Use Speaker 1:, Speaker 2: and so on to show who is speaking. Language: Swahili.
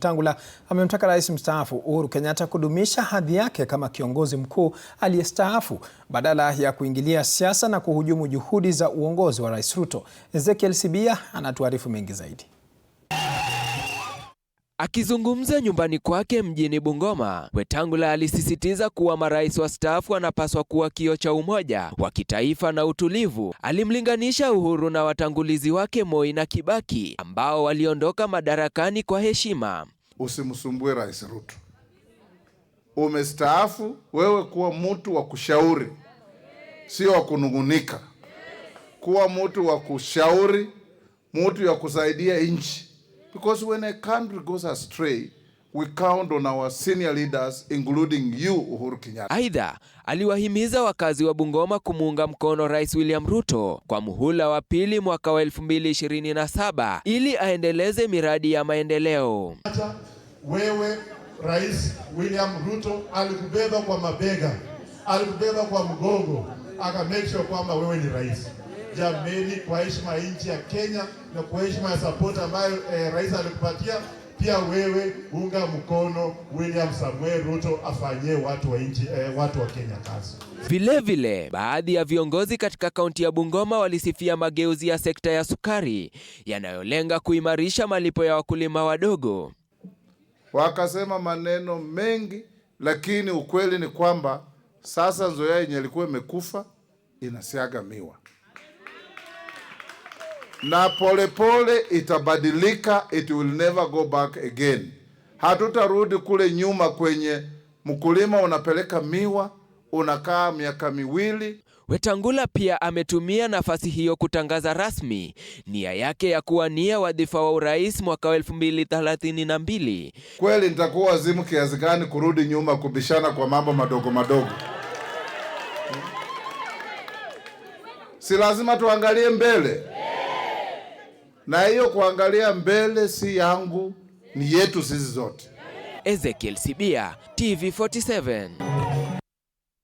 Speaker 1: Wetangula amemtaka Rais mstaafu Uhuru Kenyatta kudumisha hadhi yake kama kiongozi mkuu aliyestaafu badala ya kuingilia siasa na kuhujumu juhudi za uongozi wa Rais Ruto. Ezekiel Sibia anatuarifu mengi zaidi.
Speaker 2: Akizungumza nyumbani kwake mjini Bungoma, Wetangula alisisitiza kuwa marais wastaafu wanapaswa kuwa kioo cha umoja wa kitaifa na utulivu. Alimlinganisha Uhuru na watangulizi wake Moi na Kibaki ambao waliondoka madarakani kwa heshima.
Speaker 3: Usimsumbue Rais Ruto. Umestaafu, wewe kuwa mtu wa kushauri, sio wa kunungunika. Kuwa mtu wa kushauri, mtu ya kusaidia nchi. Because when a country goes astray, we count on our senior leaders, including you, Uhuru Kenyatta.
Speaker 2: Aidha, aliwahimiza wakazi wa Bungoma kumuunga mkono Rais William Ruto kwa muhula wa pili mwaka wa 2027 ili aendeleze miradi ya maendeleo.
Speaker 4: Wewe Rais William Ruto alikubeba kwa mabega, alikubeba kwa mgongo, aka make sure kwamba wewe ni rais. Jameni, kwa heshima nchi ya Kenya na kwa heshima ya support ambayo rais alikupatia, pia wewe unga mkono William Samuel Ruto afanyie watu wa nchi watu wa Kenya kazi.
Speaker 2: Vilevile, baadhi ya viongozi katika kaunti ya Bungoma walisifia mageuzi ya sekta ya sukari yanayolenga kuimarisha malipo ya wakulima wadogo.
Speaker 3: Wakasema maneno mengi, lakini ukweli ni kwamba sasa Nzoia yenye ilikuwa imekufa inasiaga miwa. Na polepole itabadilika, it will never go back again. Hatutarudi kule nyuma kwenye mkulima unapeleka miwa, unakaa miaka miwili.
Speaker 2: Wetangula pia ametumia nafasi hiyo kutangaza rasmi nia yake ya kuwania wadhifa wa urais mwaka wa 2032.
Speaker 3: Kweli nitakuwa wazimu kiasi gani kurudi nyuma kubishana kwa mambo madogo madogo? Si lazima tuangalie mbele. Na hiyo kuangalia mbele si yangu, ni yetu sisi zote.
Speaker 2: Ezekiel Sibia, TV47.